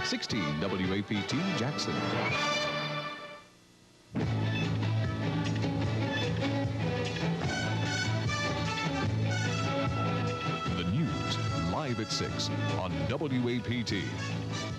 16 WAPT Jackson. The news, live at 6 on WAPT.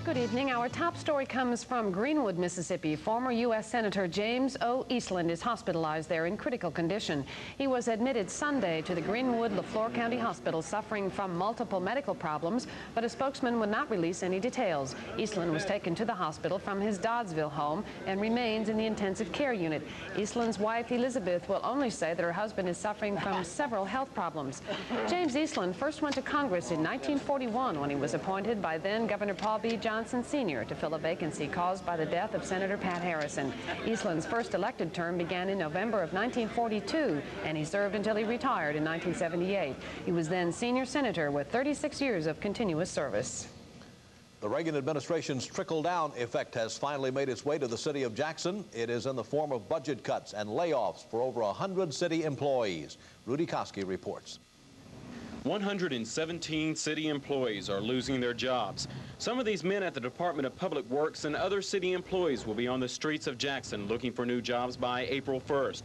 Good evening. Our top story comes from Greenwood, Mississippi. Former U.S. Senator James O. Eastland is hospitalized there in critical condition. He was admitted Sunday to the Greenwood-LaFleur County Hospital suffering from multiple medical problems, but a spokesman would not release any details. Eastland was taken to the hospital from his Doddsville home and remains in the intensive care unit. Eastland's wife, Elizabeth, will only say that her husband is suffering from several health problems. James Eastland first went to Congress in 1941 when he was appointed by then Governor Paul B. Johnson Sr. to fill a vacancy caused by the death of Senator Pat Harrison. Eastland's first elected term began in November of 1942, and he served until he retired in 1978. He was then senior senator with 36 years of continuous service. The Reagan administration's trickle-down effect has finally made its way to the city of Jackson. It is in the form of budget cuts and layoffs for over 100 city employees. Rudy Koski reports. 117 city employees are losing their jobs. Some of these men at the Department of Public Works and other city employees will be on the streets of Jackson looking for new jobs by April 1st.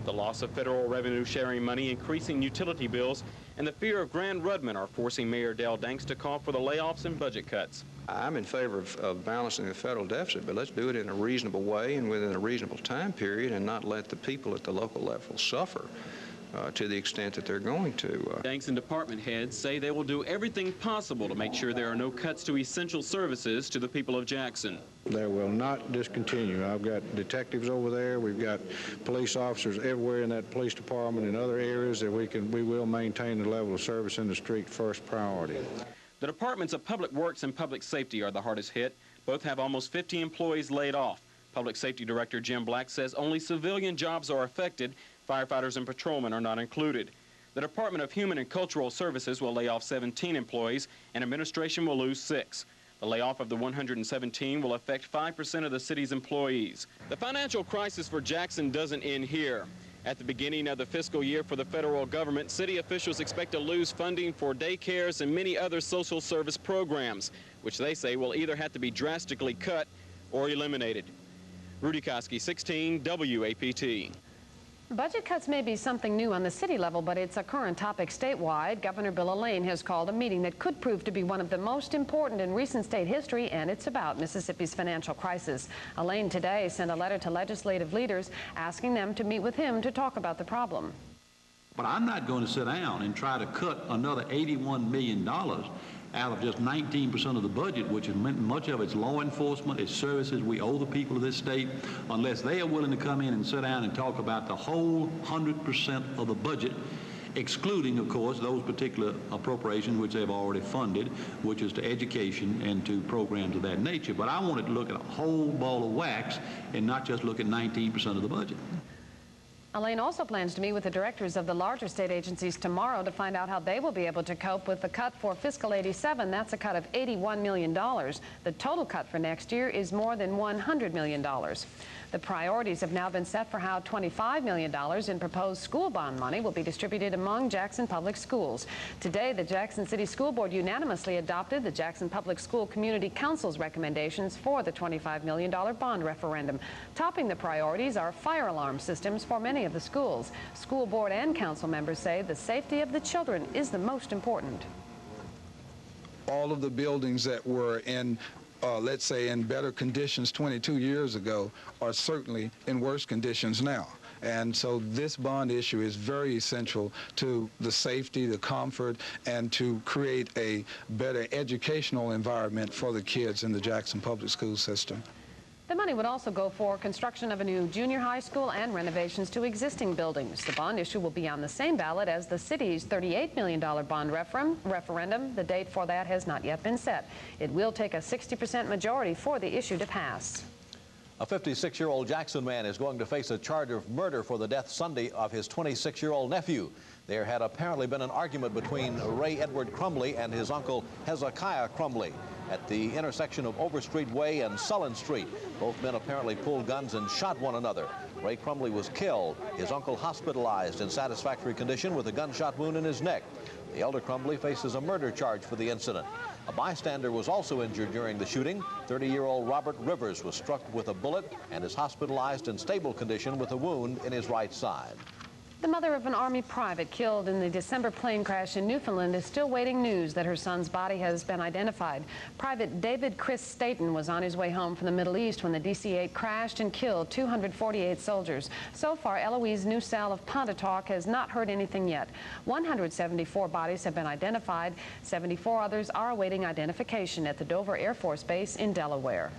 The loss of federal revenue sharing money, increasing utility bills, and the fear of Grand Rudman are forcing Mayor Dell Danks to call for the layoffs and budget cuts. I'm in favor of balancing the federal deficit, but let's do it in a reasonable way and within a reasonable time period and not let the people at the local level suffer to the extent that they're going to. Danks and department heads say they will do everything possible to make sure there are no cuts to essential services to the people of Jackson. They will not discontinue. I've got detectives over there. We've got police officers everywhere in that police department and other areas that we will maintain the level of service in the street first priority. The departments of Public Works and Public Safety are the hardest hit. Both have almost 50 employees laid off. Public Safety Director Jim Black says only civilian jobs are affected. Firefighters and patrolmen are not included. The Department of Human and Cultural Services will lay off 17 employees, and administration will lose 6. The layoff of the 117 will affect 5% of the city's employees. The financial crisis for Jackson doesn't end here. At the beginning of the fiscal year for the federal government, city officials expect to lose funding for daycares and many other social service programs, which they say will either have to be drastically cut or eliminated. Rudy Koski, 16 WAPT. Budget cuts may be something new on the city level, but it's a current topic statewide. Governor Bill Elaine has called a meeting that could prove to be one of the most important in recent state history, and it's about Mississippi's financial crisis. Elaine today sent a letter to legislative leaders asking them to meet with him to talk about the problem. But I'm not going to sit down and try to cut another $81 million out of just 19% of the budget, which is much of it's law enforcement, it's services we owe the people of this state, unless they are willing to come in and sit down and talk about the whole 100% of the budget, excluding, of course, those particular appropriations which they've already funded, which is to education and to programs of that nature. But I wanted to look at a whole ball of wax and not just look at 19% of the budget. Elaine also plans to meet with the directors of the larger state agencies tomorrow to find out how they will be able to cope with the cut for fiscal 87. That's a cut of $81 million. The total cut for next year is more than $100 million. The priorities have now been set for how $25 million in proposed school bond money will be distributed among Jackson Public Schools. Today, the Jackson City School Board unanimously adopted the Jackson Public School Community Council's recommendations for the $25 million bond referendum. Topping the priorities are fire alarm systems for many of the schools. School board and council members say the safety of the children is the most important. All of the buildings that were in let's say in better conditions 22 years ago are certainly in worse conditions now. And so this bond issue is very essential to the safety, the comfort, and to create a better educational environment for the kids in the Jackson Public School system. The money would also go for construction of a new junior high school and renovations to existing buildings. The bond issue will be on the same ballot as the city's $38 million bond referendum. The date for that has not yet been set. It will take a 60% majority for the issue to pass. A 56-year-old Jackson man is going to face a charge of murder for the death Sunday of his 26-year-old nephew. There had apparently been an argument between Ray Edward Crumley and his uncle Hezekiah Crumley at the intersection of Overstreet Way and Sullen Street. Both men apparently pulled guns and shot one another. Ray Crumley was killed, his uncle hospitalized in satisfactory condition with a gunshot wound in his neck. The elder Crumbly faces a murder charge for the incident. A bystander was also injured during the shooting. 30-year-old Robert Rivers was struck with a bullet and is hospitalized in stable condition with a wound in his right side. The mother of an Army private killed in the December plane crash in Newfoundland is still waiting news that her son's body has been identified. Private David Chris Staten was on his way home from the Middle East when the DC-8 crashed and killed 248 soldiers. So far, Eloise Newsell of Pontotoc has not heard anything yet. 174 bodies have been identified. 74 others are awaiting identification at the Dover Air Force Base in Delaware.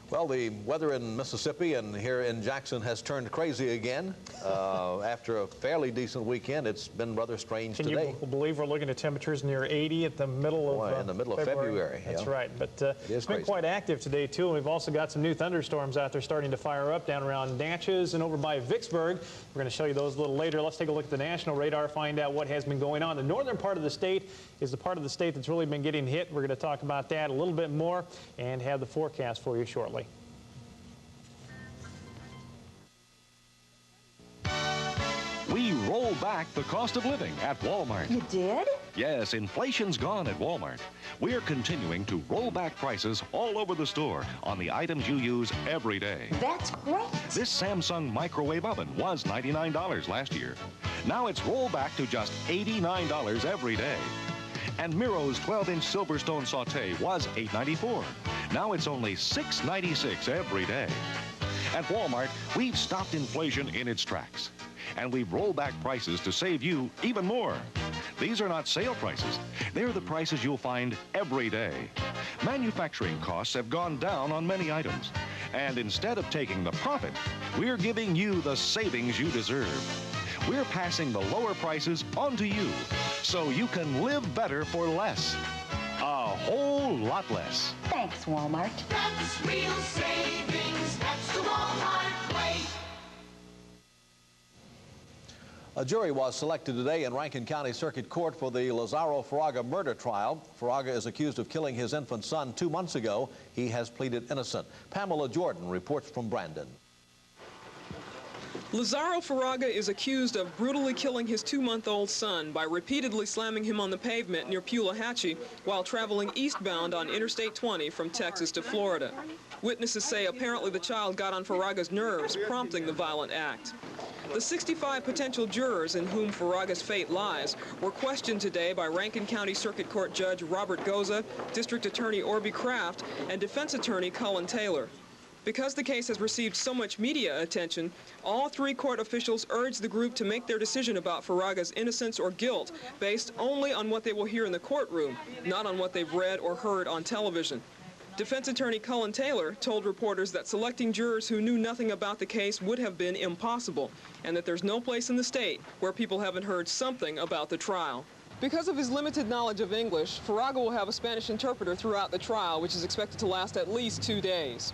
Well, the weather in Mississippi and here in Jackson has turned crazy again. After a fairly decent weekend, it's been rather strange today. Can you believe we're looking at temperatures near 80 at the middle of in the middle of February. That's yeah. right. But it's been quite active today, too. And we've also got some new thunderstorms out there starting to fire up down around Natchez and over by Vicksburg. We're going to show you those a little later. Let's take a look at the national radar, find out what has been going on. The northern part of the state is the part of the state that's really been getting hit. We're going to talk about that a little bit more and have the forecast for you shortly. We roll back the cost of living at Walmart. You did? Yes, inflation's gone at Walmart. We're continuing to roll back prices all over the store on the items you use every day. That's great. This Samsung microwave oven was $99 last year. Now it's rolled back to just $89 every day. And Miro's 12-inch Silverstone saute was $8.94. Now it's only $6.96 every day. At Walmart, we've stopped inflation in its tracks. And we've rolled back prices to save you even more. These are not sale prices. They're the prices you'll find every day. Manufacturing costs have gone down on many items. And instead of taking the profit, we're giving you the savings you deserve. We're passing the lower prices on to you so you can live better for less. A whole lot less. Thanks, Walmart. That's real savings. That's the Walmart way. A jury was selected today in Rankin County Circuit Court for the Lazaro Fraga murder trial. Fraga is accused of killing his infant son 2 months ago. He has pleaded innocent. Pamela Jordan reports from Brandon. Lazaro Fraga is accused of brutally killing his 2-month-old son by repeatedly slamming him on the pavement near Pulahatchie while traveling eastbound on Interstate 20 from Texas to Florida. Witnesses say apparently the child got on Faraga's nerves, prompting the violent act. The 65 potential jurors in whom Faraga's fate lies were questioned today by Rankin County Circuit Court Judge Robert Goza, District Attorney Orby Kraft, and Defense Attorney Cullen Taylor. Because the case has received so much media attention, all 3 court officials urged the group to make their decision about Faraga's innocence or guilt based only on what they will hear in the courtroom, not on what they've read or heard on television. Defense Attorney Cullen Taylor told reporters that selecting jurors who knew nothing about the case would have been impossible, and that there's no place in the state where people haven't heard something about the trial. Because of his limited knowledge of English, Fraga will have a Spanish interpreter throughout the trial, which is expected to last at least 2 days.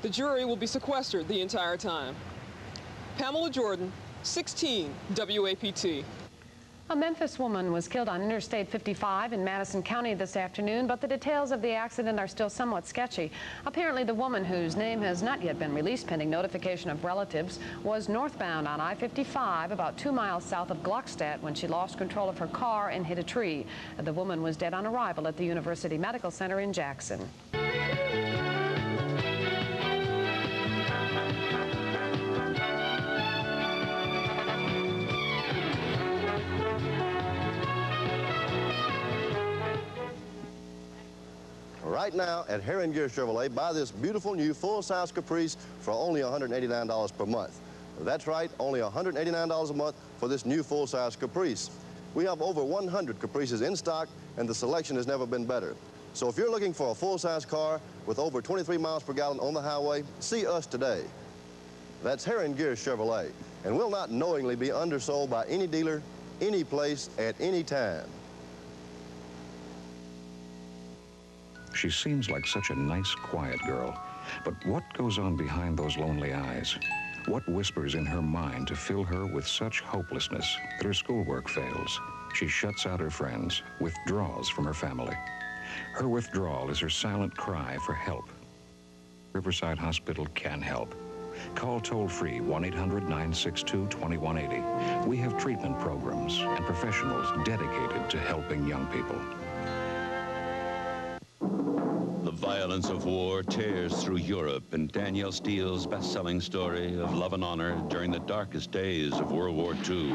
The jury will be sequestered the entire time. Pamela Jordan, 16 WAPT. A Memphis woman was killed on Interstate 55 in Madison County this afternoon, but the details of the accident are still somewhat sketchy. Apparently, the woman, whose name has not yet been released pending notification of relatives, was northbound on I-55 about 2 miles south of Glockstadt when she lost control of her car and hit a tree. The woman was dead on arrival at the University Medical Center in Jackson. Right now at Heron Gear Chevrolet, buy this beautiful new full-size Caprice for only $189 per month. That's right, only $189 a month for this new full-size Caprice. We have over 100 Caprices in stock, and the selection has never been better. So if you're looking for a full-size car with over 23 miles per gallon on the highway, see us today. That's Heron Gear Chevrolet, and we'll not knowingly be undersold by any dealer, any place, at any time. She seems like such a nice, quiet girl. But what goes on behind those lonely eyes? What whispers in her mind to fill her with such hopelessness that her schoolwork fails? She shuts out her friends, withdraws from her family. Her withdrawal is her silent cry for help. Riverside Hospital can help. Call toll-free 1-800-962-2180. We have treatment programs and professionals dedicated to helping young people. The violence of war tears through Europe, and Danielle Steele's best-selling story of love and honor during the darkest days of World War II.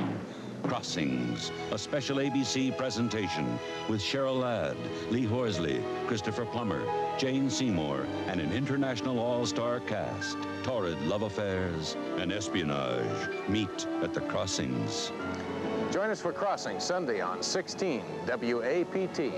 Crossings, a special ABC presentation with Cheryl Ladd, Lee Horsley, Christopher Plummer, Jane Seymour, and an international all-star cast. Torrid love affairs and espionage meet at the Crossings. Join us for Crossing Sunday on 16 WAPT.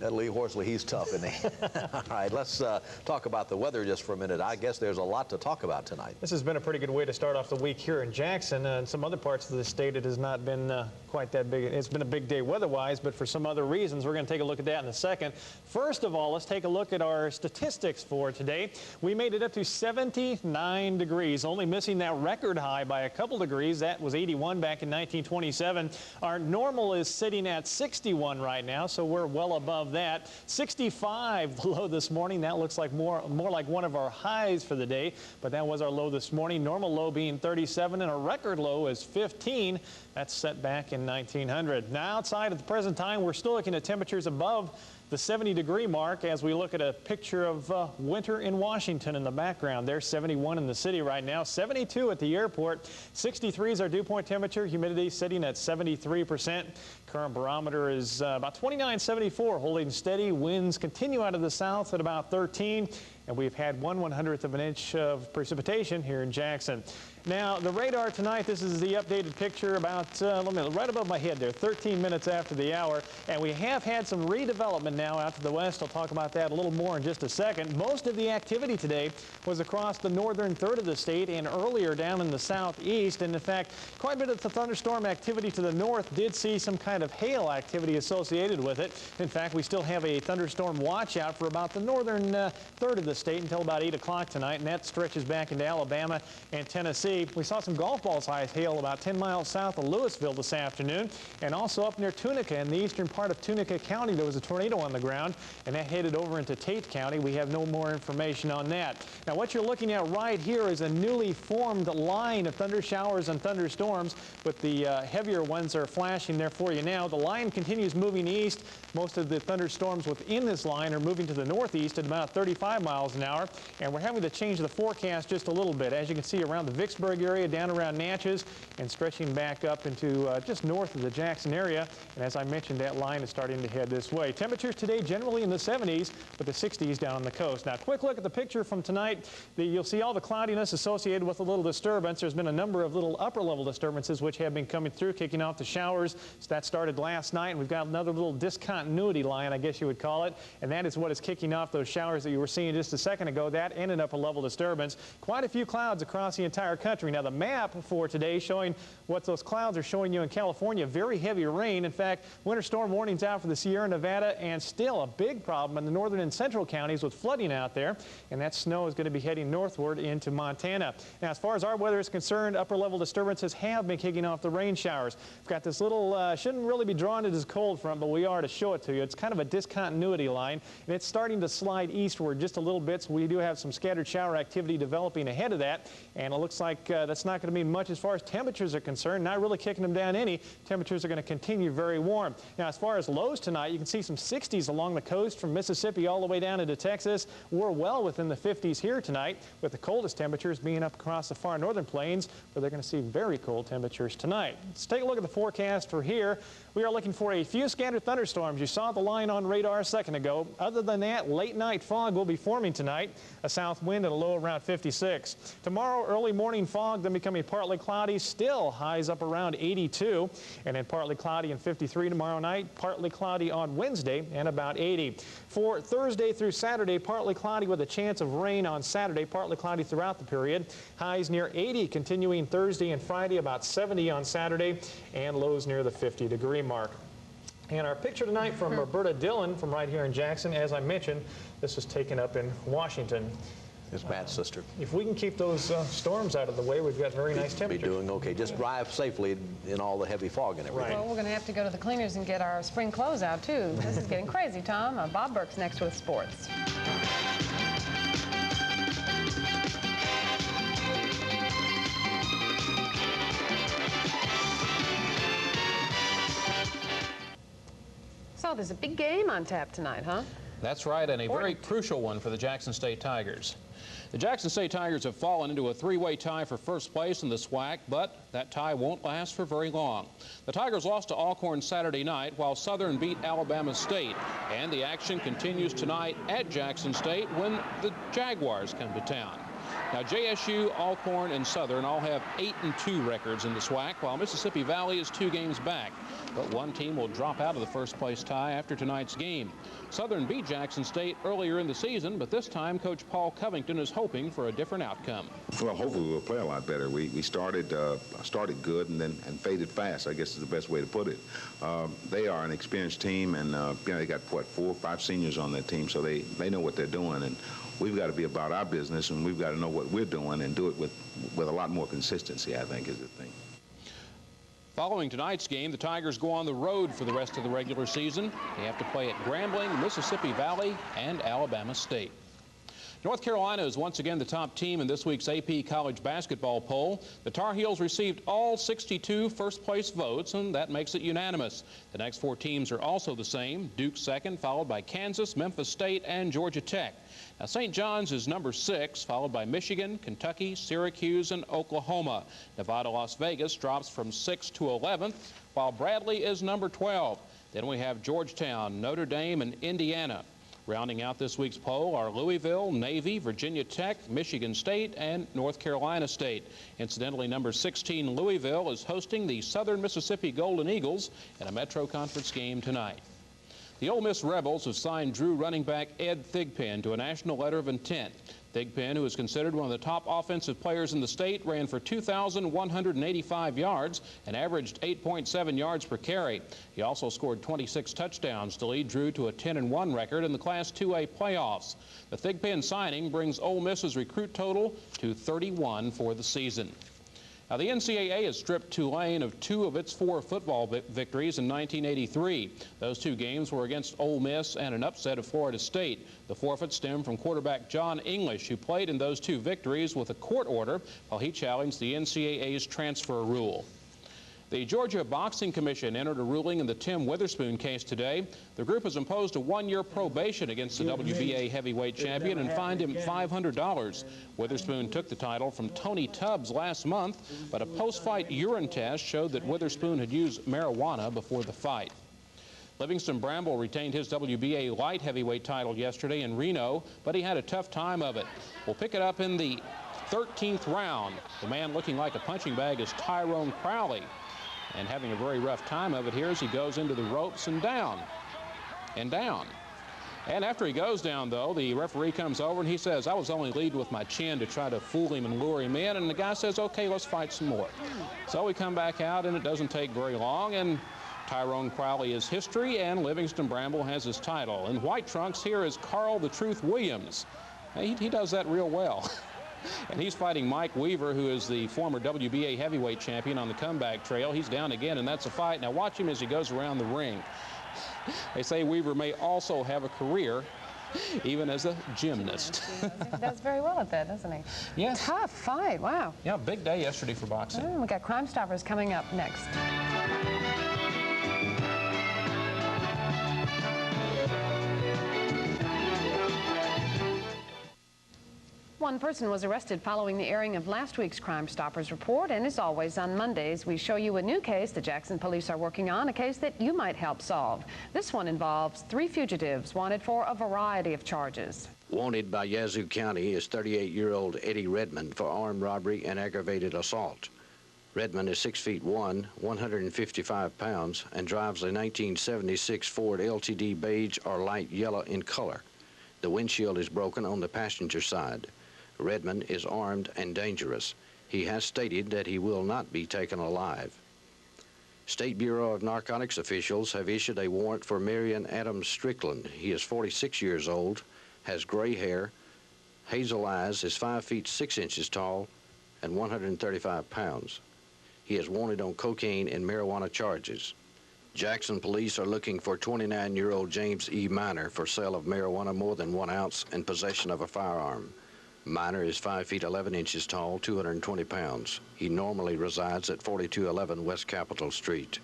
That Lee Horsley, he's tough, isn't he? All right, let's talk about the weather just for a minute. I guess there's a lot to talk about tonight. This has been a pretty good way to start off the week here in Jackson. In some other parts of the state, it has not been quite that big. It's been a big day weather-wise, but for some other reasons. We're going to take a look at that in a second. First of all, let's take a look at our statistics for today. We made it up to 79 degrees, only missing that record high by a couple degrees. That was 81 back in 1927. Our normal is sitting at 61 right now, so we're well above that. 65 the low this morning. That looks like more like one of our highs for the day, but that was our low this morning. Normal low being 37 and a record low is 15. That's set back in 1900. Now outside at the present time, we're still looking at temperatures above the 70-degree mark as we look at a picture of winter in Washington in the background. There's 71 in the city right now, 72 at the airport. 63 is our dew point temperature, humidity sitting at 73%. Current barometer is about 29.74, holding steady. Winds continue out of the south at about 13, and we've had 1/100th of an inch of precipitation here in Jackson. Now, the radar tonight, this is the updated picture about, right above my head there, 13 minutes after the hour. And we have had some redevelopment now out to the west. I'll talk about that a little more in just a second. Most of the activity today was across the northern third of the state and earlier down in the southeast. And in fact, quite a bit of the thunderstorm activity to the north did see some kind of hail activity associated with it. In fact, we still have a thunderstorm watch out for about the northern third of the state until about 8 o'clock tonight, and that stretches back into Alabama and Tennessee. We saw some golf ball size hail about 10 miles south of Louisville this afternoon, and also up near Tunica in the eastern part of Tunica County. There was a tornado on the ground, and that headed over into Tate County. We have no more information on that. Now, what you're looking at right here is a newly formed line of thunder showers and thunderstorms, but the heavier ones are flashing there for you now. The line continues moving east. Most of the thunderstorms within this line are moving to the northeast at about 35 miles an hour, and we're having to change the forecast just a little bit. As you can see around the Vicksburg area, down around Natchez, and stretching back up into just north of the Jackson area. And as I mentioned, that line is starting to head this way. Temperatures today generally in the 70s, with the 60s down on the coast. Now, quick look at the picture from tonight. You'll see all the cloudiness associated with a little disturbance. There's been a number of little upper-level disturbances which have been coming through, kicking off the showers. So that started last night, and we've got another little discontinuity line, I guess you would call it, and that is what is kicking off those showers that you were seeing just a second ago. That and an upper-level disturbance. Quite a few clouds across the entire country. Now, the map for today showing what those clouds are showing you in California, very heavy rain. In fact, winter storm warnings out for the Sierra Nevada, and still a big problem in the northern and central counties with flooding out there, and that snow is going to be heading northward into Montana. Now, as far as our weather is concerned, upper-level disturbances have been kicking off the rain showers. We've got this little, shouldn't really be drawn it as cold front, but we are to show it to you. It's kind of a discontinuity line, and it's starting to slide eastward just a little bit, so we do have some scattered shower activity developing ahead of that, and it looks like that's not going to mean much as far as temperatures are concerned. Not really kicking them down any. Temperatures are going to continue very warm. Now, as far as lows tonight, you can see some 60s along the coast from Mississippi all the way down into Texas. We're well within the 50s here tonight, with the coldest temperatures being up across the far northern plains, where they're going to see very cold temperatures tonight. Let's take a look at the forecast for here. We are looking for a few scattered thunderstorms. You saw the line on radar a second ago. Other than that, late night fog will be forming tonight. A south wind at a low around 56. Tomorrow, early morning fog, then becoming partly cloudy, still highs up around 82, and then partly cloudy and 53 tomorrow night, partly cloudy on Wednesday and about 80. For Thursday through Saturday, partly cloudy with a chance of rain on Saturday, partly cloudy throughout the period. Highs near 80 continuing Thursday and Friday, about 70 on Saturday, and lows near the 50-degree mark. And our picture tonight from Roberta Dillon from right here in Jackson. As I mentioned, this was taken up in Washington. His Matt's sister. If we can keep those storms out of the way, we've got very nice temperatures. Be doing okay. Just drive safely in all the heavy fog and everything. Well, we're going to have to go to the cleaners and get our spring clothes out, too. This is getting crazy, Tom. Bob Burks next with sports. saw there's a big game on tap tonight, huh? That's right, and a very crucial one for the Jackson State Tigers. The Jackson State Tigers have fallen into a three-way tie for first place in the SWAC, but that tie won't last for very long. The Tigers lost to Alcorn Saturday night, while Southern beat Alabama State. And the action continues tonight at Jackson State when the Jaguars come to town. Now, JSU, Alcorn, and Southern all have 8-2 records in the SWAC, while Mississippi Valley is 2 games back. But one team will drop out of the first-place tie after tonight's game. Southern beat Jackson State earlier in the season, but this time Coach Paul Covington is hoping for a different outcome. Well, hopefully we'll play a lot better. We started good and then faded fast, I guess is the best way to put it. They are an experienced team, and they got, what, 4 or 5 seniors on that team, so they know what they're doing. And we've got to be about our business, and we've got to know what we're doing and do it with a lot more consistency, I think, is the thing. Following tonight's game, the Tigers go on the road for the rest of the regular season. They have to play at Grambling, Mississippi Valley, and Alabama State. North Carolina is once again the top team in this week's AP College Basketball Poll. The Tar Heels received all 62 first-place votes, and that makes it unanimous. The next 4 teams are also the same. Duke second, followed by Kansas, Memphis State, and Georgia Tech. Now, St. John's is number 6, followed by Michigan, Kentucky, Syracuse, and Oklahoma. Nevada, Las Vegas drops from 6th to 11th, while Bradley is number 12. Then we have Georgetown, Notre Dame, and Indiana. Rounding out this week's poll are Louisville, Navy, Virginia Tech, Michigan State, and North Carolina State. Incidentally, number 16 Louisville is hosting the Southern Mississippi Golden Eagles in a Metro Conference game tonight. The Ole Miss Rebels have signed Drew running back Ed Thigpen to a national letter of intent. Thigpen, who is considered one of the top offensive players in the state, ran for 2,185 yards and averaged 8.7 yards per carry. He also scored 26 touchdowns to lead Drew to a 10-1 record in the Class 2A playoffs. The Thigpen signing brings Ole Miss's recruit total to 31 for the season. Now, the NCAA has stripped Tulane of 2 of its 4 football victories in 1983. Those 2 games were against Ole Miss and an upset of Florida State. The forfeit stemmed from quarterback John English, who played in those 2 victories with a court order while he challenged the NCAA's transfer rule. The Georgia Boxing Commission entered a ruling in the Tim Witherspoon case today. The group has imposed a 1-year probation against the WBA heavyweight champion and fined him $500. Witherspoon took the title from Tony Tubbs last month, but a post-fight urine test showed that Witherspoon had used marijuana before the fight. Livingston Bramble retained his WBA light heavyweight title yesterday in Reno, but he had a tough time of it. We'll pick it up in the 13th round. The man looking like a punching bag is Tyrone Crowley, and having a very rough time of it here as he goes into the ropes and down, and down. And after he goes down, though, the referee comes over and he says, I was only leading with my chin to try to fool him and lure him in, and the guy says, okay, let's fight some more. So we come back out, and it doesn't take very long, and Tyrone Crowley is history, and Livingston Bramble has his title. In white trunks, here is Carl the Truth Williams. He does that real well. And he's fighting Mike Weaver, who is the former WBA heavyweight champion, on the comeback trail. He's down again, and that's a fight. Now watch him as he goes around the ring. They say Weaver may also have a career even as a gymnast. He does very well at that, doesn't he? Yes. Tough fight, wow. Yeah, big day yesterday for boxing. We got Crime Stoppers coming up next. One person was arrested following the airing of last week's Crime Stoppers report, and as always on Mondays, we show you a new case the Jackson police are working on, a case that you might help solve. This one involves 3 fugitives wanted for a variety of charges. Wanted by Yazoo County is 38-year-old Eddie Redmond for armed robbery and aggravated assault. Redmond is 6'1", 155 pounds, and drives a 1976 Ford LTD beige or light yellow in color. The windshield is broken on the passenger side. Redmond is armed and dangerous. He has stated that he will not be taken alive. State Bureau of Narcotics officials have issued a warrant for Marion Adams Strickland. He is 46 years old, has gray hair, hazel eyes, is 5 feet 6 inches tall, and 135 pounds. He is wanted on cocaine and marijuana charges. Jackson police are looking for 29-year-old James E. Minor for sale of marijuana more than 1 ounce and possession of a firearm. Minor is 5 feet 11 inches tall, 220 pounds. He normally resides at 4211 West Capitol Street.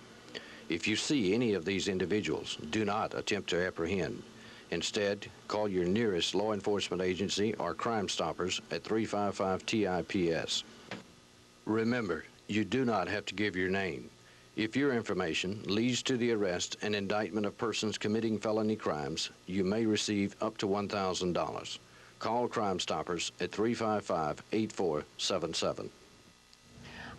If you see any of these individuals, do not attempt to apprehend. Instead, call your nearest law enforcement agency or Crime Stoppers at 355-TIPS. Remember, you do not have to give your name. If your information leads to the arrest and indictment of persons committing felony crimes, you may receive up to $1,000. Call Crime Stoppers at 355-8477.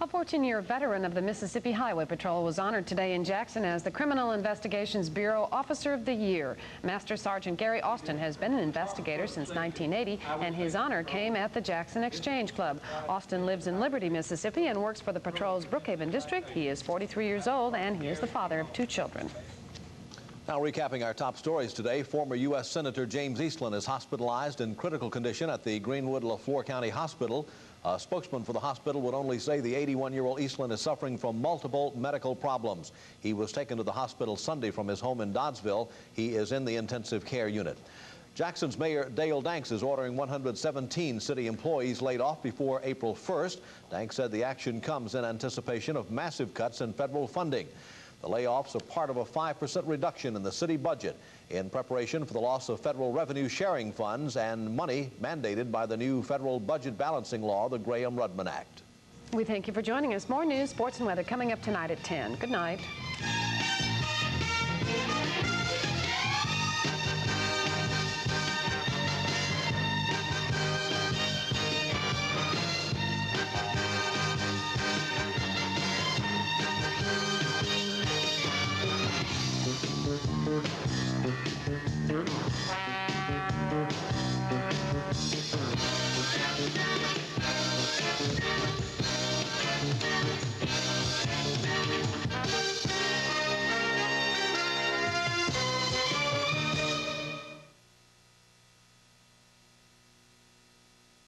A 14-year veteran of the Mississippi Highway Patrol was honored today in Jackson as the Criminal Investigations Bureau Officer of the Year. Master Sergeant Gary Austin has been an investigator since 1980, and his honor came at the Jackson Exchange Club. Austin lives in Liberty, Mississippi, and works for the patrol's Brookhaven District. He is 43 years old, and he is the father of 2 children. Now recapping our top stories today, former U.S. Senator James Eastland is hospitalized in critical condition at the Greenwood-LaFleur County Hospital. A spokesman for the hospital would only say the 81-year-old Eastland is suffering from multiple medical problems. He was taken to the hospital Sunday from his home in Doddsville. He is in the intensive care unit. Jackson's Mayor Dale Danks is ordering 117 city employees laid off before April 1st. Danks said the action comes in anticipation of massive cuts in federal funding. The layoffs are part of a 5% reduction in the city budget in preparation for the loss of federal revenue sharing funds and money mandated by the new federal budget balancing law, the Graham-Rudman Act. We thank you for joining us. More news, sports, and weather coming up tonight at 10. Good night.